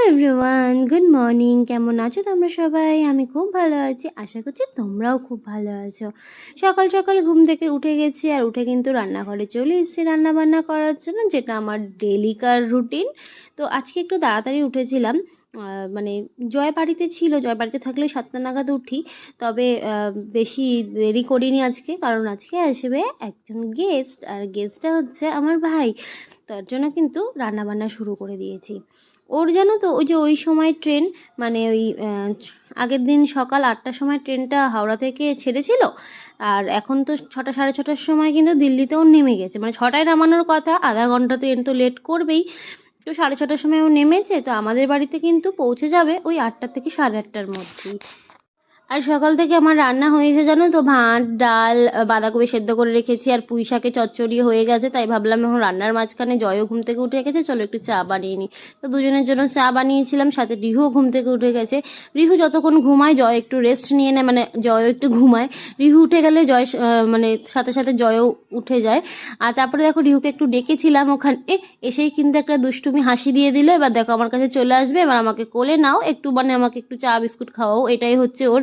Everyone, good morning. কেমন আছো তোমরা সবাই? আমি খুব ভালো আছি, আশা করছি তোমরাও খুব ভালো আছো। সকাল সকাল ঘুম থেকে উঠে গেছি, আর উঠে কিন্তু রান্নাঘরে চলে এসেছি রান্না বান্না করার জন্য, যেটা আমার ডেলিকার রুটিন। তো আজকে একটু তাড়াতাড়ি উঠেছিলাম, মানে জয় বাড়িতে ছিল, জয় বাড়িতে থাকলে 7টা নাগাদ উঠি। তবে বেশি দেরি করিনি আজকে, কারণ আজকে আসবে একজন গেস্ট, আর গেস্টটা হচ্ছে আমার ভাই। তার জন্য কিন্তু রান্নাবান্না শুরু করে দিয়েছি। ওর জানো তো, ওই যে ওই সময় ট্রেন, মানে ওই আগের দিন সকাল 8টার সময় ট্রেনটা হাওড়া থেকে ছেড়েছিল, আর এখন তো 6টা সাড়ে 6টার সময় কিন্তু দিল্লিতেও নেমে গেছে। মানে 6টায় নামানোর কথা, আধা ঘন্টা ট্রেন তো লেট করবেই। তো 6:30টার সময় ও নেমেছে, তো আমাদের বাড়িতে কিন্তু পৌঁছে যাবে ওই 8টা থেকে 8:30টার মধ্যেই। আর সকাল থেকে আমার রান্না হয়েছে জানো তো, ভাত ডাল বাঁধাকপি সেদ্ধ করে রেখেছি, আর পুঁই শাকে চচ্চড়ি হয়ে গেছে। তাই ভাবলাম এখন রান্নার মাঝখানে জয়ও ঘুম থেকে উঠে গেছে, চলো একটু চা বানিয়ে নিই। তো দুজনের জন্য চা বানিয়েছিলাম, সাথে রিহুও ঘুম থেকে উঠে গেছে। রিহু যতক্ষণ ঘুমায় জয় একটু রেস্ট নিয়ে নেয়, মানে জয়ও একটু ঘুমায়। রিহু উঠে গেলে জয় মানে সাথে সাথে জয়ও উঠে যায়। আর তারপরে দেখো রিহুকে একটু ডেকেছিলাম ওখানে, এসেই কিন্তু একটা দুষ্টুমি হাসি দিয়ে দিল। এবার দেখো আমার কাছে চলে আসবে, এবার আমাকে কোলে নাও একটু, মানে আমাকে একটু চা বিস্কুট খাওয়াও, এটাই হচ্ছে ওর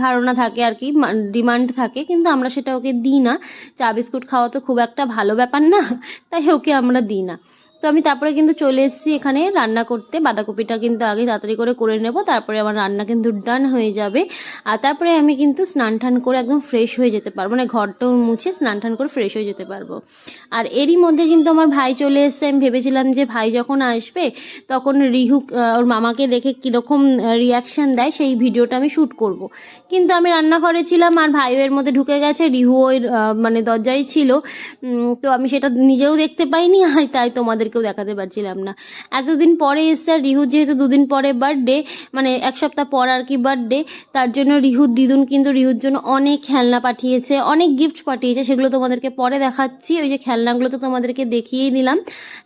ধারণা থাকে আর কি, ডিমান্ড থাকে। কিন্তু আমরা সেটা ওকে দিই না। চা বিস্কুট খাওয়া তো খুব একটা ভালো ব্যাপার না, তাই ওকে আমরা দিই না। তো আমি তারপরে কিন্তু চলে এসেছি এখানে রান্না করতে। বাঁধাকপিটা কিন্তু আগে তাড়াতাড়ি করে নেব, তারপরে আমার রান্না কিন্তু ডান হয়ে যাবে। আর তারপরে আমি কিন্তু স্নান টান করে একদম ফ্রেশ হয়ে যেতে পারবো, মানে ঘরটাও মুছে স্নান টান করে ফ্রেশ হয়ে যেতে পারবো। আর এরই মধ্যে কিন্তু আমার ভাই চলে এসছে। আমি ভেবেছিলাম যে ভাই যখন আসবে তখন রিহু ওর মামাকে দেখে কীরকম রিয়াকশান দেয় সেই ভিডিওটা আমি শ্যুট করব। কিন্তু আমি রান্নাঘরে ছিলাম, আর ভাইও এর মধ্যে ঢুকে গেছে, রিহু ওই মানে দরজায় ছিল। তো আমি সেটা নিজেও দেখতে পাইনি, আর তাই তোমাদেরকেও দেখাতে পারছিলাম না। এতদিন পরে এসছে, আর রিহু যেহেতু দুদিন পরে বার্থডে, মানে এক সপ্তাহ পর আর কি বার্থডে, তার জন্য রিহুর দিদুন কিন্তু রিহুর জন্য অনেক খেলনা পাঠিয়েছে, অনেক গিফট পাঠিয়েছে। সেগুলো তোমাদেরকে পরে দেখাচ্ছি। ওই যে খেলনাগুলো তো তোমাদেরকে দেখিয়েই দিলাম।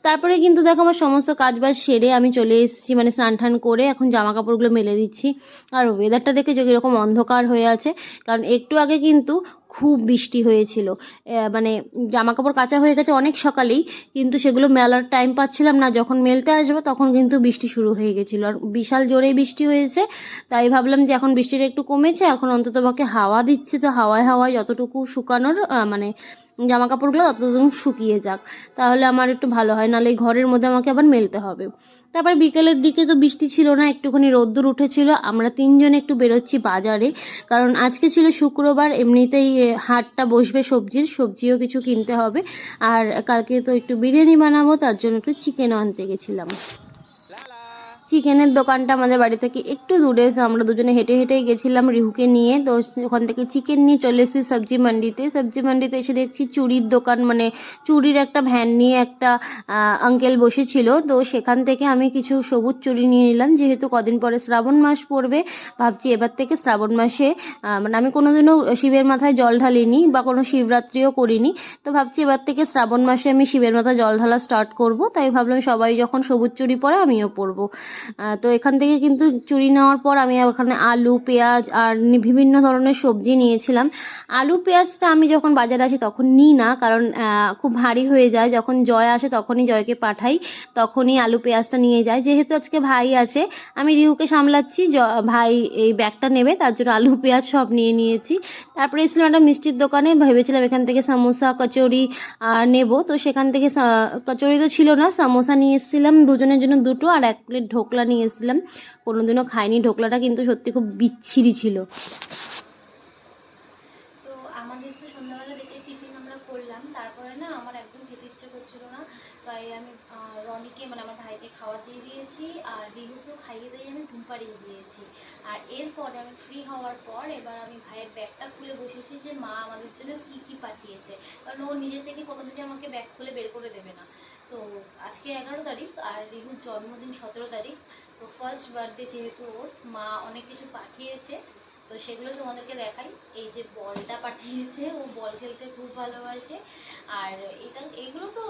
তারপরে কিন্তু দেখো আমার সমস্ত কাজবাজ সেরে আমি চলে এসেছি, মানে স্নান টান করে এখন জামা কাপড়গুলো মেলে দিচ্ছি। আর ওয়েদারটা দেখে যে এরকম অন্ধকার হয়ে আছে, কারণ একটু আগে কিন্তু খুব বৃষ্টি হয়েছিল। মানে জামা কাপড় কাচা হয়ে গেছে অনেক সকালেই, কিন্তু সেগুলো মেলার টাইম পাচ্ছিলাম না। যখন মেলতে আসবো তখন কিন্তু বৃষ্টি শুরু হয়ে গেছিলো, আর বিশাল জোরেই বৃষ্টি হয়েছে। তাই ভাবলাম যে এখন বৃষ্টিটা একটু কমেছে, এখন অন্তত পক্ষে হাওয়া দিচ্ছে, তো হাওয়ায় হাওয়ায় যতটুকু শুকানোর মানে জামা কাপড়গুলো ততটুকু শুকিয়ে যাক, তাহলে আমার একটু ভালো হয়, নাহলে এই ঘরের মধ্যে আমাকে আবার মেলতে হবে। তারপর বিকেলের দিকে তো বৃষ্টি ছিল না, একটুখানি রোদ্দুর উঠেছিল। আমরা তিনজনে একটু বেরোচ্ছি বাজারে, কারণ আজকে ছিল শুক্রবার, এমনিতেই হাটটা বসবে সবজিও কিছু কিনতে হবে। আর কালকে তো একটু বিরিয়ানি বানাবো, তার জন্য একটু চিকেনও আনতে গেছিলাম। চিকেনের দোকানটা আমাদের বাড়ি থেকে একটু দূরে, আমরা দুজনে হেঁটে হেঁটেই গেছিলাম রিহুকে নিয়ে। তো ওখান থেকে চিকেন নিয়ে চলে এসেছি সবজি মান্ডিতে এসে দেখছি চুড়ির দোকান, মানে চুড়ির একটা ভ্যান নিয়ে একটা আঙ্কেল বসেছিল। তো সেখান থেকে আমি কিছু সবুজ চুড়ি নিয়ে নিলাম, যেহেতু কদিন পরে শ্রাবণ মাস পড়বে। ভাবছি এবার থেকে শ্রাবণ মাসে, মানে আমি কোনোদিনও শিবের মাথায় জল ঢালিনি বা কোনো শিবরাত্রিও করিনি, তো ভাবছি এবার থেকে শ্রাবণ মাসে আমি শিবের মাথায় জল ঢালা স্টার্ট করব। তাই ভাবলাম সবাই যখন সবুজ চুড়ি পরে আমিও পরবো। তো এখান থেকে কিন্তু চুড়ি নেওয়ার পর আমি ওখানে আলু পেঁয়াজ আর বিভিন্ন ধরনের সবজি নিয়েছিলাম। আলু পেঁয়াজটা আমি যখন বাজারে আসি তখন নিই না, কারণ খুব ভারী হয়ে যায়। যখন জয় আসে তখনই জয়কে পাঠাই, তখনই আলু পেঁয়াজটা নিয়ে যায়। যেহেতু আজকে ভাই আছে, আমি রিহুকে সামলাচ্ছি, ভাই এই ব্যাগটা নেবে, তার জন্য আলু পেঁয়াজ সব নিয়ে নিয়েছি। তারপরে এসেছিলাম একটা মিষ্টির দোকানে, ভেবেছিলাম এখান থেকে সামোসা কচুরি নেব। তো সেখান থেকে কচুরি তো ছিল না, সামোসা নিয়ে এসেছিলাম দুজনের জন্য দুটো, আর 1 প্লেট ঢোকলা নিয়ে এসেছিলাম। কোনোদিনও খাইনি ঢোকলাটা, কিন্তু সত্যি খুব বিচ্ছিরি ছিল। তো আমাদের তো সন্ধ্যাবেলা থেকে টিফিন আমরা করলাম, তারপরে না আমার একদম খেতে ইচ্ছে করছিল না, তাই আমি রনিকে, মানে আমার ভাইকে খাওয়া দিয়ে দিয়েছি, আর রিহুকেও খাইয়ে দিয়ে আমি ঘুম পাড়িয়ে দিয়েছি। আর এরপরে আমি ফ্রি হওয়ার পর এবার আমি ভাইয়ের ব্যাগটা খুলে বসেছি, যে মা আমাদের জন্য কি কি পাঠিয়েছে, কারণ ও নিজে থেকে কোনোদিনই আমাকে ব্যাগ খুলে বের করে দেবে না। তো আজকে 11 তারিখ, আর রিহুর জন্মদিন 17 তারিখ। তো ফার্স্ট বার্থডে যেহেতু ওর, মা অনেক কিছু পাঠিয়েছে, তো সেগুলো তোমাদেরকে দেখাই। এই যে বলটা পাঠিয়েছে, ও বল খেলতে খুব ভালোবাসে। আর এগুলো তো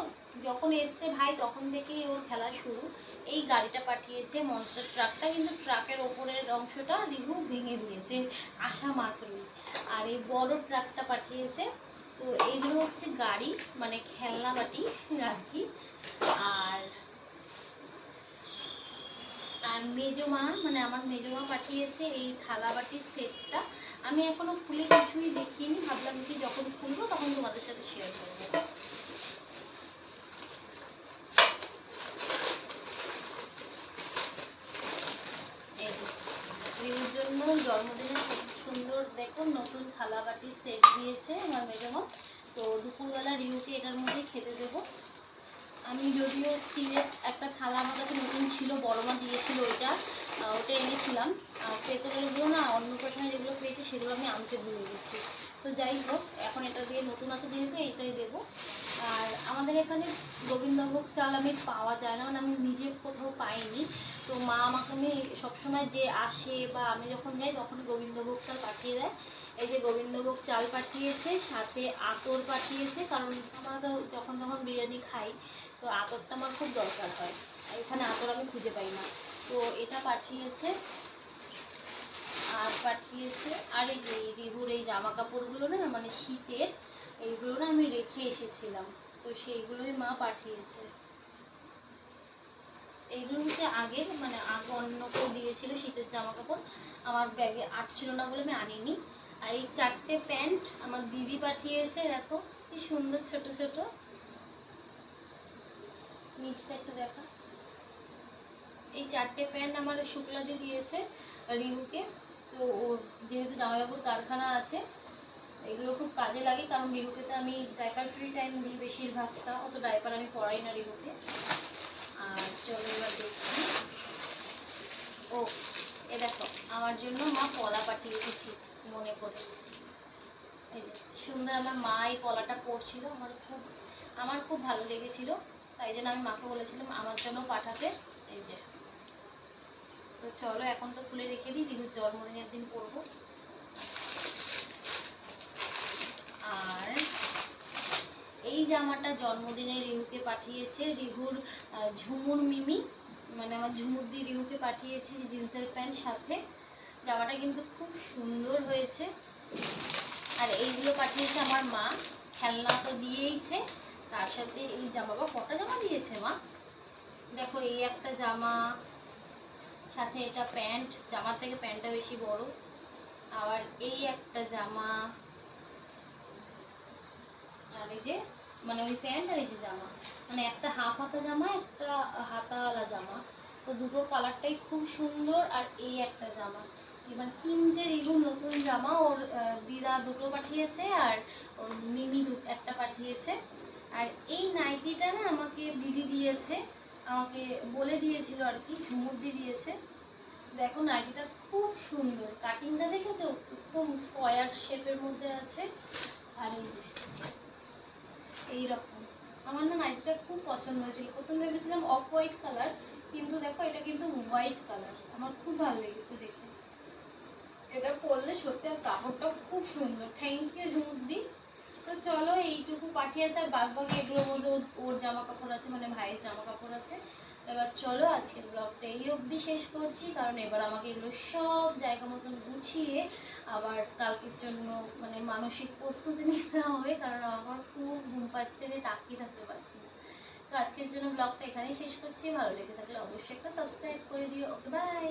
যখন এসছে ভাই তখন থেকেই ওর খেলা শুরু। এই গাড়িটা পাঠিয়েছে, মনস্টার ট্রাকটা, কিন্তু ট্রাকের ওপরের অংশটা রিহু ভেঙে দিয়েছে আসা মাত্রই। আর এই বড় ট্রাকটা পাঠিয়েছে। তো এইগুলো হচ্ছে গাড়ি, মানে খেলনা বাটি আর কি। আর আর মেজো মা মানে আমার মেজো মা পাঠিয়েছে এই থালা বাটির সেটটা। আমি এখনো খুলে কিছুই দেখিনি, ভাবলাম কি যখন খুলবো তখন তোমাদের সাথে শেয়ার করবো। এই যে রিউর জন্য জন্মদিনে সুন্দর দেখো নতুন থালা বাটির সেট দিয়েছে আমার মেজো মা। তো দুপুরবেলা রিউকে এটার মধ্যে খেতে দেবো। আমি যদিও স্টিলের একটা থালা আমার কাছে নতুন ছিল, বড় মা দিয়েছিল ওটা এনেছিলাম। আর পেতলেরগুলো না অন্নপ্রাশনে যেগুলো পেয়েছি সেগুলো আমি আনতে ভুলে গেছি। তো যাই হোক, এখন এটা দিয়ে নতুন আছে যেহেতু এটাই দেবো। আর আমাদের এখানে গোবিন্দভোগ চাল আমি পাওয়া যায় না, মানে আমি নিজে কোথাও পাইনি। তো মা আমাকে আমি সবসময় যে আসে বা আমি যখন যাই তখন গোবিন্দভোগ চাল পাঠিয়ে দেয়। এই যে গোবিন্দভোগ চাল পাঠিয়েছে, সাথে আতর পাঠিয়েছে, কারণ আমরা তো যখন যখন বিরিয়ানি খাই তো আতরটা আমার খুব দরকার হয়। এখানে আতর আমি খুঁজে পাই না, তো এটা পাঠিয়েছে। আর পাঠিয়েছে আর এই যে রিহুর এই জামা কাপড়গুলো না মানে শীতের, এইগুলো না আমি রেখে এসেছিলাম, তো সেইগুলোই মা পাঠিয়েছে। এইগুলো হচ্ছে আগের মানে আগে অন্য কেউ দিয়েছিল শীতের জামা কাপড়, আমার ব্যাগে আটছিল না বলে আমি আনিনি। আর এই 4টে প্যান্ট আমার দিদি পাঠিয়েছে, দেখো কি সুন্দর ছোট ছোট। নিচটা একটু দেখা, এই 4টে প্যান্ট আমার শুক্লাদি দিয়েছে রিহুকে। তো ও যেহেতু জামাইবাবুর কারখানা আছে, এগুলো খুব কাজে লাগে, কারণ রিহুকে তো আমি ডাইপার ফ্রি টাইম দিই বেশিরভাগটা, অত ডাইপার আমি পরাই না রিহুকে। আর চলো এবার দেখছি। ও এ দেখো আমার জন্য মা কলা পাঠিয়েছে ঠিক মনে করে। এই যে সুন্দর, আমার মা এই কলাটা পরছিল, আমার খুব ভালো লেগেছিল, তাই জন্য আমি মাকে বলেছিলাম আমার জন্য পাঠাতে। এই যে, তো চলো এখন তো খুলে রেখে দিই, রিহুর জন্মদিনের দিন পরবো। আর এই জামাটা জন্মদিনে রিহুকে পাঠিয়েছে রিহুর ঝুমুর মিমি, মানে আমার ঝুমুর দিয়ে রিহুকে পাঠিয়েছে জিন্সের প্যান্ট সাথে। জামাটা কিন্তু খুব সুন্দর হয়েছে। আর এইগুলো পাঠিয়েছে আমার মা, খেলনা তো দিয়েইছে, তার সাথে এই জামা। বা কটা জামা দিয়েছে মা, দেখো এই একটা জামা, সাথে এটা প্যান্ট, জামার থেকে প্যান্টটা বেশি বড়। আবার এই একটা জামা, আর এই যে মানে ওই প্যান্ট আর এই যে জামা, মানে একটা হাফ হাতা জামা একটা হাতাওয়ালা জামা। তো দুটোর কালারটাই খুব সুন্দর। আর এই একটা জামা, এবার 3টে রিহুর নতুন জামা, ওর দিদা দুটো পাঠিয়েছে আর ওর মিমি একটা পাঠিয়েছে। আর এই নাইটিটা না আমাকে দিদি দিয়েছে, আমাকে বলে দিয়েছিল আর কি, ঝুমুর দিয়েছে। দেখো নাইটিটা খুব সুন্দর, কাটিংটা দেখেছো একদম স্কোয়ার শেপের মধ্যে আছে। আর এই যে এইরকম, আমার না নাইটিটা খুব পছন্দ হয়েছিল। প্রথমে ভেবেছিলাম অফ হোয়াইট কালার, কিন্তু দেখো এটা কিন্তু হোয়াইট কালার, আমার খুব ভালো লেগেছে দেখে। এটা পরলে সত্যি, আর কাপড়টা খুব সুন্দর। থ্যাংক ইউ ঝুমুদ্দি। তো চলো এইটুকু পাঠিয়েছে, আর বাদ বাকি এগুলোর মধ্যে ওর জামা কাপড় আছে, মানে ভাইয়ের জামা কাপড় আছে। এবার চলো আজকের ব্লগটা এই অবধি শেষ করছি, কারণ এবার আমাকে এগুলো সব জায়গা মতন গুছিয়ে আবার কালকের জন্য মানে মানসিক প্রস্তুতি নিতে হবে, কারণ আমার খুব ঘুম পাচ্ছে, যে তাকিয়ে থাকতে পারছি না। তো আজকের জন্য ব্লগটা এখানেই শেষ করছি, ভালো লেগে থাকলে অবশ্যই একটা সাবস্ক্রাইব করে দিও। Okay bye.